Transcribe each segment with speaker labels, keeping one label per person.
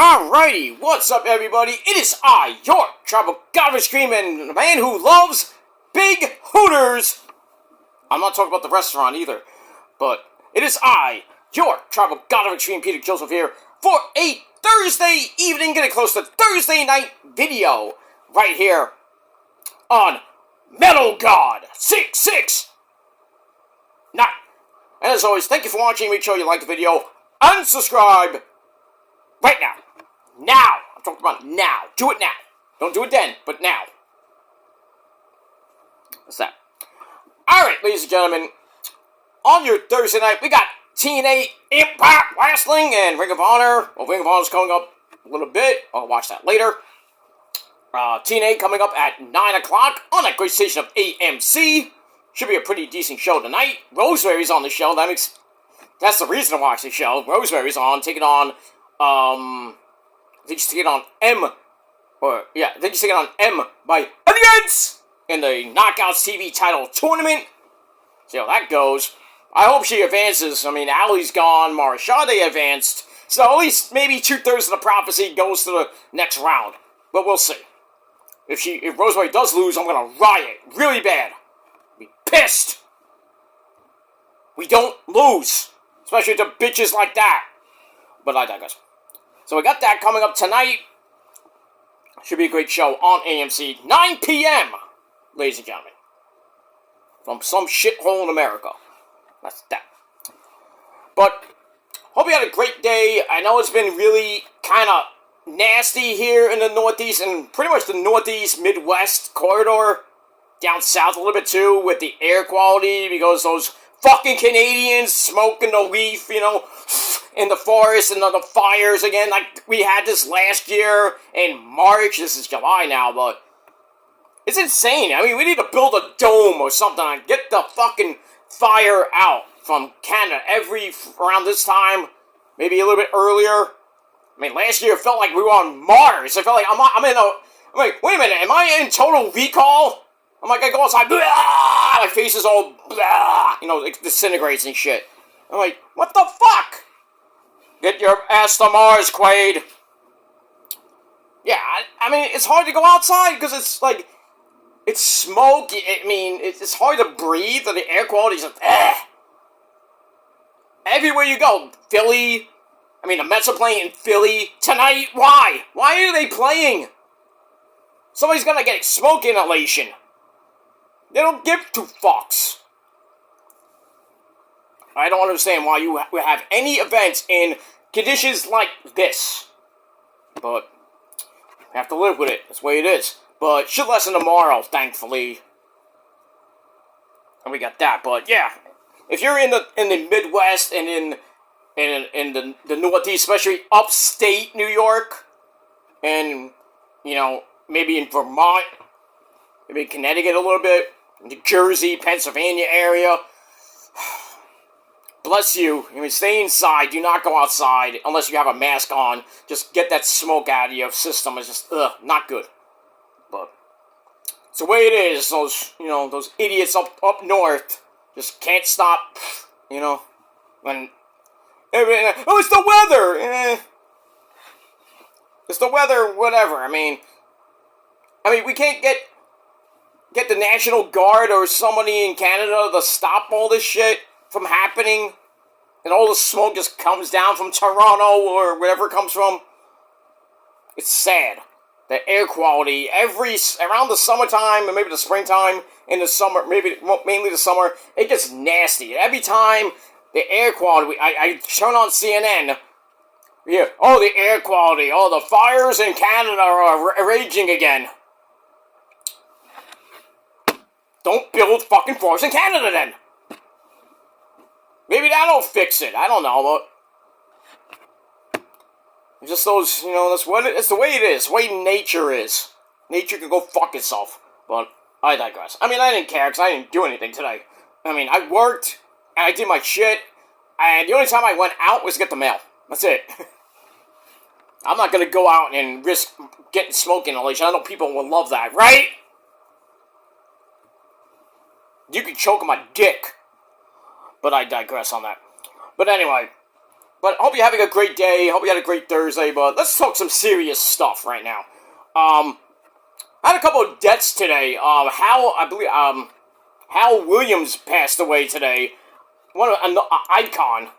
Speaker 1: Alrighty, what's up everybody? It is I, your tribal garbage cream and the man who loves big hooters. I'm not talking about the restaurant either, but it is I, your tribal garbage cream Peter Joseph here for a Thursday evening, getting close to Thursday night video right here on Metal God 669. And as always, thank you for watching. Make sure you like the video and subscribe right now. Now! I'm talking about now. Do it now. Don't do it then, but now. What's that? Alright, ladies and gentlemen. On your Thursday night, we got TNA Impact Wrestling and Ring of Honor. Well, Ring of Honor's coming up a little bit. I'll watch that later. TNA coming up at 9 o'clock on that great station of AMC. Should be a pretty decent show tonight. Rosemary's on the show. That's the reason to watch the show. Rosemary's on, taking on, I think she's taking on M by Elegance in the Knockouts TV title tournament. See how that goes. I hope she advances. I mean, Allie's gone, Marashade advanced, so at least maybe 2/3 of the prophecy goes to the next round. But we'll see. If Rosemary does lose, I'm gonna riot really bad. Be pissed. We don't lose, especially to bitches like that. But I digress. So we got that coming up tonight. Should be a great show on AMC. 9 p.m., ladies and gentlemen. From some shithole in America. That's that. But, hope you had a great day. I know it's been really kind of nasty here in the Northeast, and pretty much the Northeast, Midwest corridor. Down south a little bit too, with the air quality, because those fucking Canadians smoking the leaf, in the forest, and the fires again, like we had this last year in March. This is July now, but it's insane. I mean, we need to build a dome or something and get the fucking fire out from Canada around this time, maybe a little bit earlier. I mean, last year it felt like we were on Mars. I felt like wait a minute, am I in total recall? I'm like, I go outside, blah, my face is all, blah, it disintegrates and shit. I'm like, what the fuck? Get your ass to Mars, Quaid. Yeah, I mean, it's hard to go outside because it's like, it's smoke. I mean, it's hard to breathe, and the air quality is just, Everywhere you go, Philly, the Mets are playing in Philly tonight. Why? Why are they playing? Somebody's gonna get smoke inhalation. They don't give two fucks. I don't understand why you have any events in conditions like this. But, I have to live with it. That's the way it is. But, should lessen tomorrow, thankfully. And we got that. But, yeah. If you're in the Midwest and in the Northeast, especially upstate New York, and, maybe in Vermont, maybe Connecticut a little bit, New Jersey, Pennsylvania area, bless you. Stay inside. Do not go outside unless you have a mask on. Just get that smoke out of your system. It's just, not good. But it's the way it is. Those idiots up north just can't stop, when everything, it's the weather! It's the weather, whatever. I mean, we can't get the National Guard or somebody in Canada to stop all this shit from happening, and all the smoke just comes down from Toronto or wherever it comes from. It's sad. The air quality, around the summertime, and maybe the springtime, in the summer, mainly the summer, it gets nasty. Every time, the air quality, I turn on CNN, yeah, the air quality, the fires in Canada are raging again. Don't build fucking forests in Canada then. Maybe that'll fix it. I don't know, but just those, it's the way it is. The way nature is. Nature can go fuck itself. But I digress. I didn't care because I didn't do anything today. I worked and I did my shit, and the only time I went out was to get the mail. That's it. I'm not gonna go out and risk getting smoke inhalation. I know people will love that, right? You can choke on my dick. But I digress on that. But anyway, But I hope you're having a great day. Hope you had a great Thursday. But let's talk some serious stuff right now. I had a couple of deaths today. Hal Williams passed away today. An icon.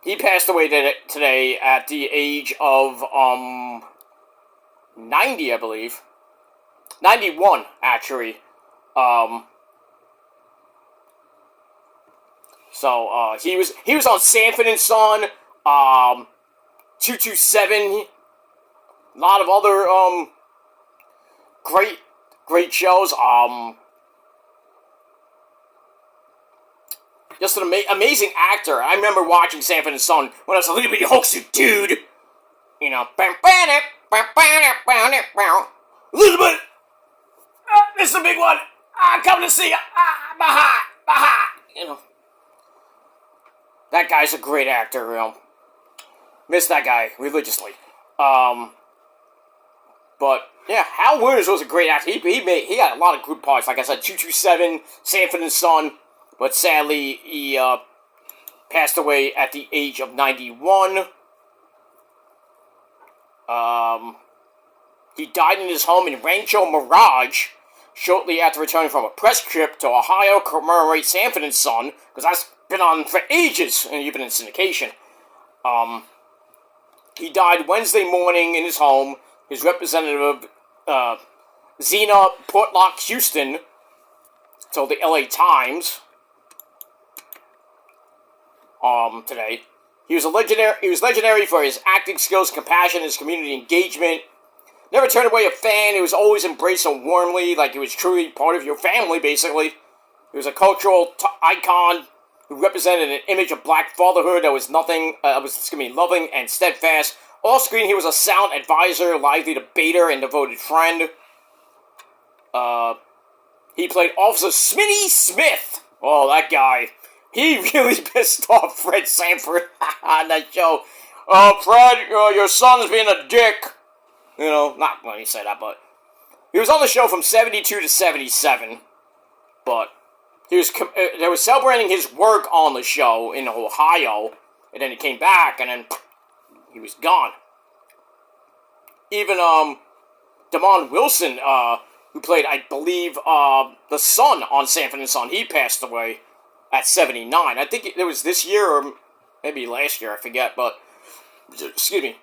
Speaker 1: He passed away today at the age of 90, I believe. 91, actually. So he was on Sanford and Son, 227, a lot of other great shows. Just an amazing actor. I remember watching Sanford and Son when I was a little bitty hoaxer dude. You know, Elizabeth, this is a big one. Come to see you. Baha. You know, that guy's a great actor. You know, miss that guy religiously. But yeah, Hal Williams was a great actor. He got a lot of good parts. Like I said, 227, Sanford and Son. But sadly, he passed away at the age of 91. He died in his home in Rancho Mirage shortly after returning from a press trip to Ohio to commemorate Sanford and Son, because that's been on for ages, and even in syndication. He died Wednesday morning in his home. His representative, Zena Portlock Houston, told the LA Times today. He was legendary for his acting skills, compassion, his community engagement. Never turned away a fan. He was always embraced so warmly, like he was truly part of your family, basically. He was a cultural icon who represented an image of black fatherhood that was loving and steadfast. Off screen, he was a sound advisor, lively debater, and devoted friend. He played Officer Smitty Smith. Oh, that guy. He really pissed off Fred Sanford on that show. Fred, your son's being a dick. You know, not when he said that, but he was on the show from 72 to 77. But they was celebrating his work on the show in Ohio, and then he came back, and then he was gone. Even Damon Wilson, who played, I believe, the son on Sanford and Son, he passed away at 79. I think it was this year or maybe last year, I forget, but excuse me.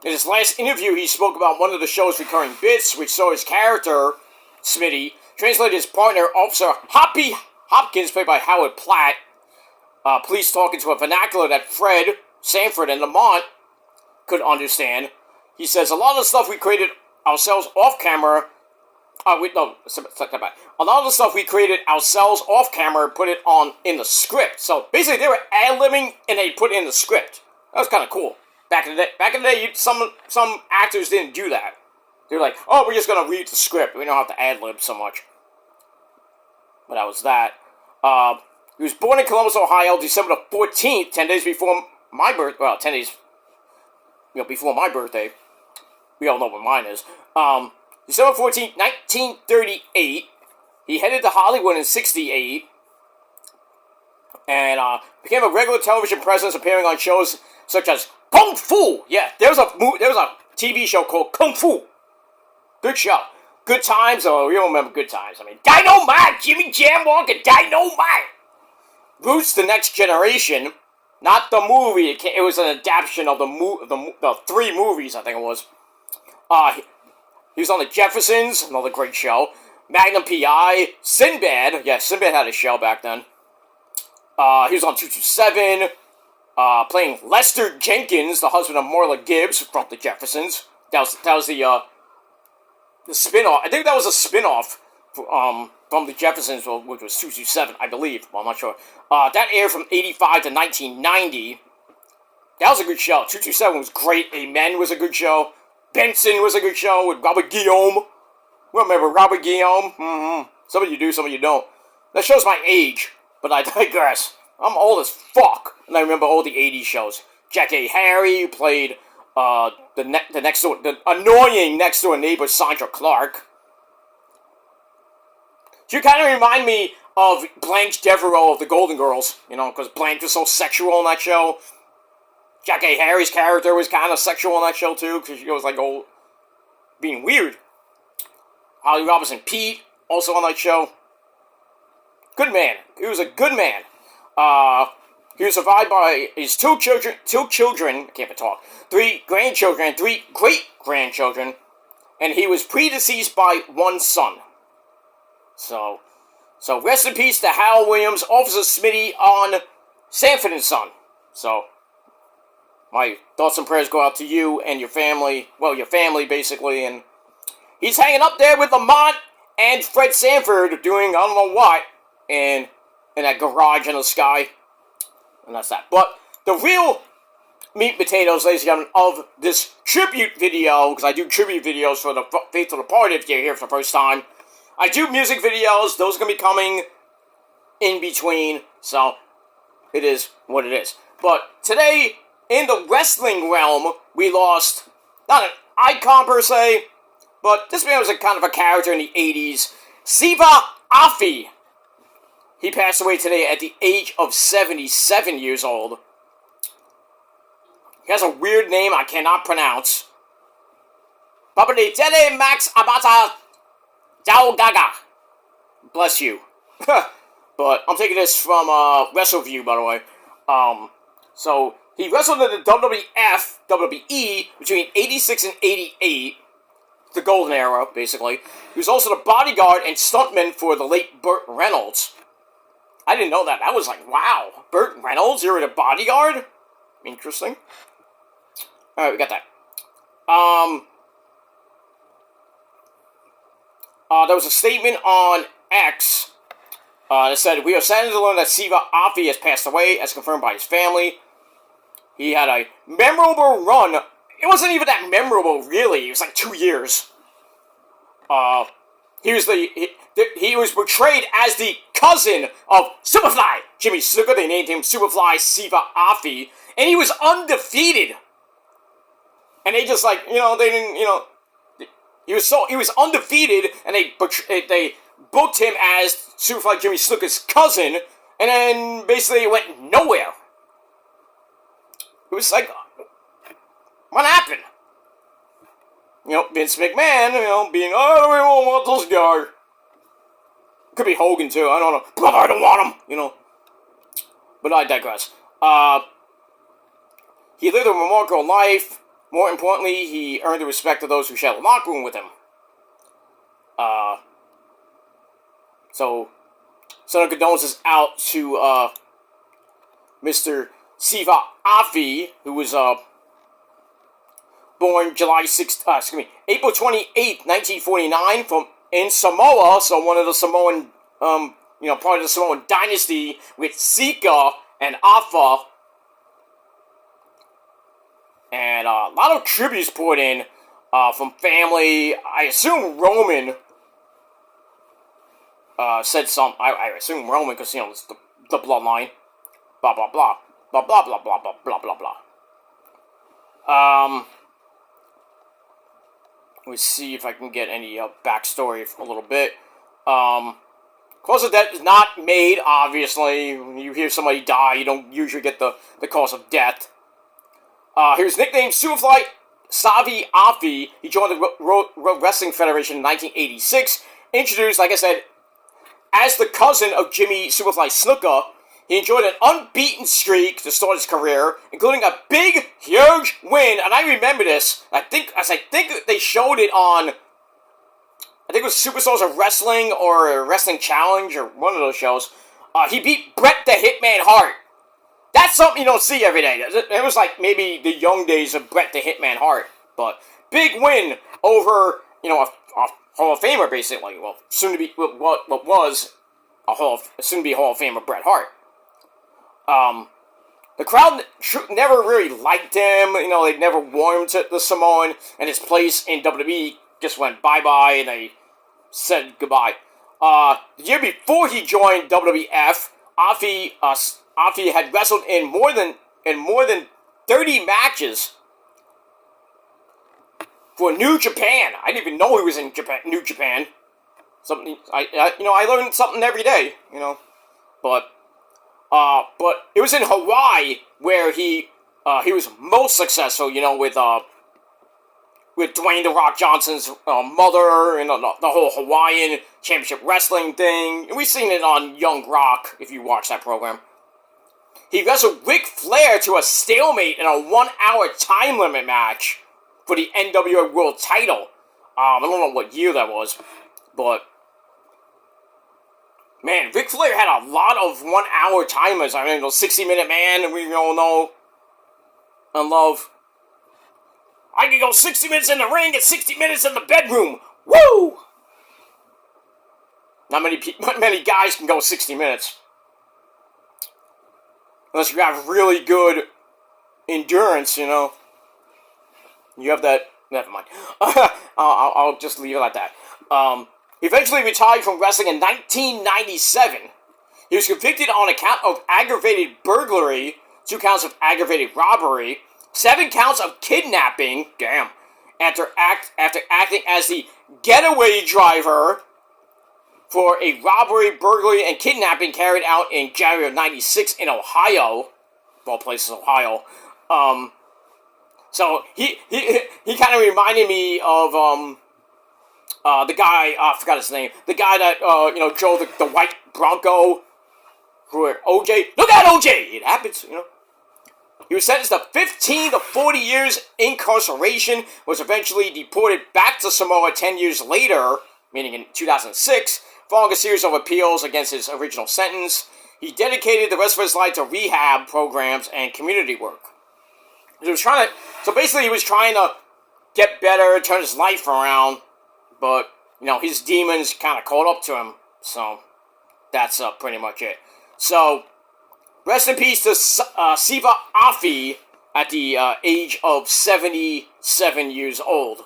Speaker 1: In his last interview, he spoke about one of the show's recurring bits, which saw his character, Smitty, translate his partner, Officer Hoppy Hopkins, played by Howard Platt, police talking to a vernacular that Fred, Sanford, and Lamont could understand. He says, a lot of the stuff we created ourselves off camera, a lot of the stuff we created ourselves off camera, put it on in the script. So basically, they were ad-libbing and they put it in the script. That was kind of cool. Back in the day, some actors didn't do that. They were like, oh, we're just gonna read the script. We don't have to ad-lib so much. But that was that. He was born in Columbus, Ohio, December the 14th, 10 days before my birth. Well, 10 days, before my birthday. We all know what mine is. December 14th, 1938. He headed to Hollywood in 68. And became a regular television presence, appearing on shows such as Kung Fu. Yeah, there was a TV show called Kung Fu. Good show. Good Times. Oh, you don't remember Good Times. I mean, Dynamite! Jimmy Jam Walker, Dynamite! Roots, The Next Generation. Not the movie. It was an adaptation of the three movies, I think it was. He was on The Jeffersons, another great show. Magnum P.I. Sinbad. Yeah, Sinbad had a show back then. He was on 227, playing Lester Jenkins, the husband of Marla Gibbs from The Jeffersons. That was the spin-off. I think that was a spin-off from The Jeffersons, which was 227, I believe. Well, I'm not sure. That aired from 85 to 1990. That was a good show. 227 was great. Amen was a good show. Benson was a good show with Robert Guillaume. Remember Robert Guillaume? Mm-hmm. Some of you do, some of you don't. That shows my age, but I digress. I'm old as fuck, and I remember all the 80s shows. Jack A. Harry played the annoying next door neighbor Sandra Clark. She kind of remind me of Blanche Devereaux of the Golden Girls, you know, because Blanche was so sexual in that show. Jackie Harry's character was kind of sexual in that show, too, because she was, like, old, being weird. Holly Robinson Pete, also on that show. Good man. He was a good man. He was survived by his two children, I can't even talk, 3 grandchildren, and 3 great-grandchildren, and he was predeceased by 1 son. So rest in peace to Hal Williams, Officer Smitty on Sanford and Son. So, my thoughts and prayers go out to you and your family, well, your family, basically, and he's hanging up there with Lamont and Fred Sanford doing I don't know what in that garage in the sky. And that's that. But the real meat and potatoes, ladies and gentlemen, of this tribute video, because I do tribute videos for the Faithful Departed if you're here for the first time. I do music videos. Those are going to be coming in between. So, it is what it is. But today, in the wrestling realm, we lost, not an icon per se, but this man was a kind of a character in the 80s. Siva Afi. He passed away today at the age of 77 years old. He has a weird name I cannot pronounce. Papaditele Max Abata Jao Gaga. Bless you. But I'm taking this from WrestleView, by the way. So, he wrestled in the WWF, WWE, between 86 and 88. The golden era, basically. He was also the bodyguard and stuntman for the late Burt Reynolds. I didn't know that. That was like, wow. Burt Reynolds, you're the bodyguard? Interesting. Alright, we got that. There was a statement on X that said, "We are saddened to learn that Siva Afi has passed away, as confirmed by his family. He had a memorable run." It wasn't even that memorable, really. It was like 2 years. He was portrayed as the cousin of Superfly Jimmy Snuka. They named him Superfly Siva Afi, and he was undefeated. And they just they didn't, he was undefeated, and they booked him as Superfly Jimmy Snuka's cousin, and then basically it went nowhere. It was like, what happened? Vince McMahon, being, oh, we don't want this guy. Could be Hogan, too, I don't know. Brother, I don't want him, But I digress. He lived a remarkable life. More importantly, he earned the respect of those who shared the locker room with him. So condolences out to, Mr. Siva Afi, who was, born April 28th, 1949, in Samoa, so one of the Samoan, part of the Samoan dynasty with Sika and Afa. And a lot of tributes poured in from family. I assume Roman said some. I assume Roman because, it's the bloodline. Blah, blah, blah. Blah, blah, blah, blah, blah, blah, blah, blah. Let's see if I can get any backstory a little bit. Cause of death is not made, obviously. When you hear somebody die, you don't usually get the cause of death. He was nicknamed Superfly Siva Afi. He joined the World Wrestling Federation in 1986. Introduced, like I said, as the cousin of Jimmy Superfly Snuka. He enjoyed an unbeaten streak to start his career, including a big, huge win. And I remember this. I think they showed it on, I think it was Superstars of Wrestling or Wrestling Challenge or one of those shows. He beat Bret the Hitman Hart. That's something you don't see every day. It was like maybe the young days of Bret the Hitman Hart. But big win over, a Hall of Famer, basically. Well, soon to be, what was soon to be Hall of Famer Bret Hart. The crowd never really liked him. They never warmed to the Samoan, and his place in WWE just went bye-bye, and they said goodbye. The year before he joined WWF, Afi had wrestled in more than 30 matches for New Japan. I didn't even know he was in New Japan. Something I learn something every day. But it was in Hawaii where he was most successful. With Dwayne The Rock Johnson's mother and the whole Hawaiian Championship Wrestling thing. We've seen it on Young Rock, if you watch that program. He wrestled Ric Flair to a stalemate in a 1-hour time limit match for the NWA World title. I don't know what year that was, but man, Ric Flair had a lot of 1-hour timers. I mean, the 60-minute man, we all know and love. I can go 60 minutes in the ring and 60 minutes in the bedroom. Woo! Not many guys can go 60 minutes. Unless you have really good endurance, You have that. Never mind. I'll just leave it like that. He eventually retired from wrestling in 1997. He was convicted on account of aggravated burglary, 2 counts of aggravated robbery, 7 counts of kidnapping, after acting as the getaway driver for a robbery, burglary, and kidnapping carried out in January of 96 in Ohio. Of all places, Ohio. So he kind of reminded me of the guy, I forgot his name, the guy that drove the white Bronco for OJ. Look at OJ! It happens, He was sentenced to 15 to 40 years incarceration, was eventually deported back to Samoa 10 years later, meaning in 2006, following a series of appeals against his original sentence. He dedicated the rest of his life to rehab programs and community work. He was trying to get better, turn his life around, but, his demons kind of caught up to him, so that's pretty much it. So, rest in peace to Siva Afi at the age of 77 years old.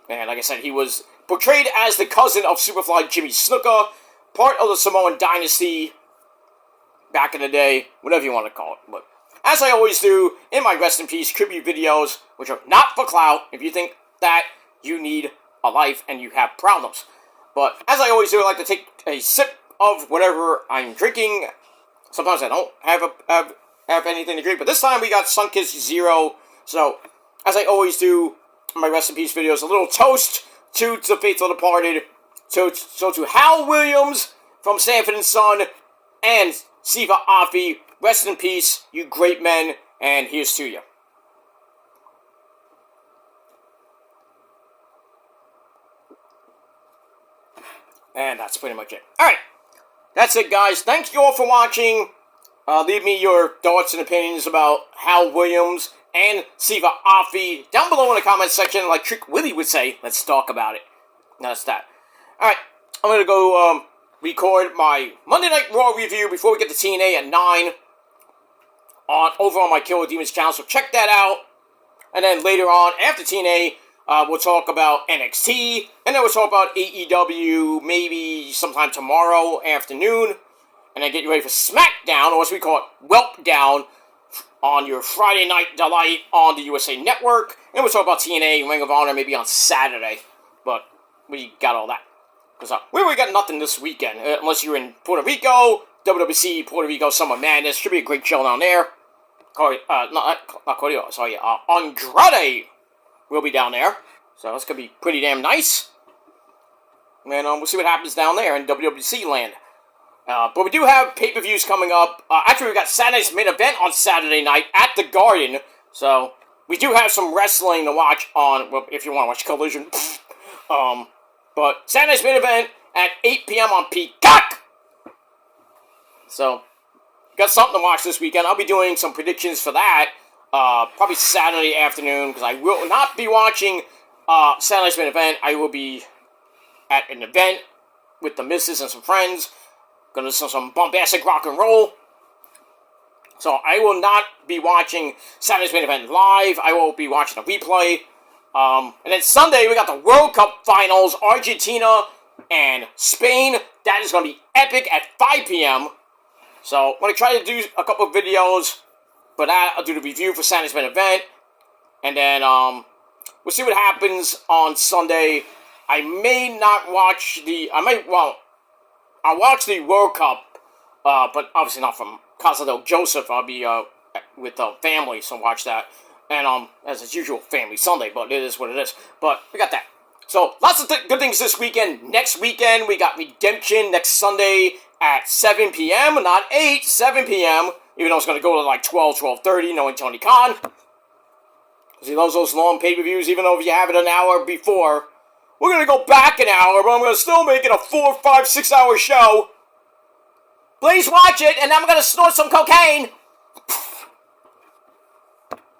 Speaker 1: And like I said, he was portrayed as the cousin of Superfly Jimmy Snuka, part of the Samoan dynasty back in the day, whatever you want to call it. But as I always do in my rest in peace tribute videos, which are not for clout, if you think that you need a life and you have problems. But as I always do, I like to take a sip of whatever I'm drinking. Sometimes I don't have anything to drink, but this time we got Sunkist Zero. So, as I always do in my rest in peace videos, a little toast to the faithful departed. So to Hal Williams from Sanford and Son and Siva Afi, rest in peace, you great men, and here's to you. And that's pretty much it. Alright, that's it, guys. Thank you all for watching. Leave me your thoughts and opinions about Hal Williams and Siva Afi down below in the comments section. Like Trick Willie would say, let's talk about it. Now that's that. Alright, I'm going to go record my Monday Night Raw review before we get to TNA at 9 over on my Killer Demons channel, so check that out. And then later on, after TNA, we'll talk about NXT, and then we'll talk about AEW maybe sometime tomorrow afternoon, and then get you ready for SmackDown, or as we call it, Welp Down, on your Friday Night Delight on the USA Network, and we'll talk about TNA and Ring of Honor maybe on Saturday, but we got all that. Because we really got nothing this weekend, unless you're in Puerto Rico, WWC Puerto Rico Summer Madness, should be a great show down there. Andrade will be down there, so it's going to be pretty damn nice. And we'll see what happens down there in WWC land. But we do have pay-per-views coming up. Actually, we got Saturday's main event on Saturday night at the Garden, so we do have some wrestling to watch on, well, if you want to watch Collision. But Saturday's main event at 8 p.m. on Peacock. So, got something to watch this weekend. I'll be doing some predictions for that. Probably Saturday afternoon, because I will not be watching Saturday's main event. I will be at an event with the missus and some friends. Gonna listen to some bombastic rock and roll. So I will not be watching Saturday's main event live. I will be watching a replay. And then Sunday, we got the World Cup Finals, Argentina and Spain. That is going to be epic at 5 p.m. So, I'm going to try to do a couple of videos for that. I'll do the review for Saturday's main event. And then, we'll see what happens on Sunday I may not watch I'll watch the World Cup, but obviously not from Casa del Joseph. I'll be with the family, so watch that. And as is usual, Family Sunday, but it is what it is. But we got that. So lots of good things this weekend. Next weekend, we got Redemption next Sunday at 7 p.m. Not 8, 7 p.m. Even though it's going to go to like 12, 12:30, knowing Tony Khan. Because he loves those long pay-per-views, even though if you have it an hour before. We're going to go back an hour, but I'm going to still make it a 4, 5, 6 hour show. Please watch it, and I'm going to snort some cocaine.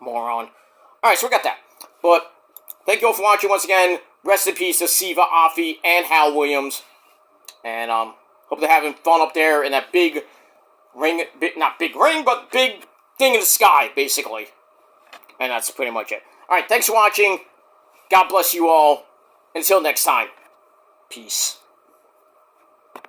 Speaker 1: Moron. Alright, so we got that. But thank you all for watching once again. Rest in peace to Siva Afi and HAL Williams. And hope they're having fun up there in that big ring, not big ring, but big thing in the sky, basically. And that's pretty much it. Alright, thanks for watching. God bless you all. Until next time. Peace.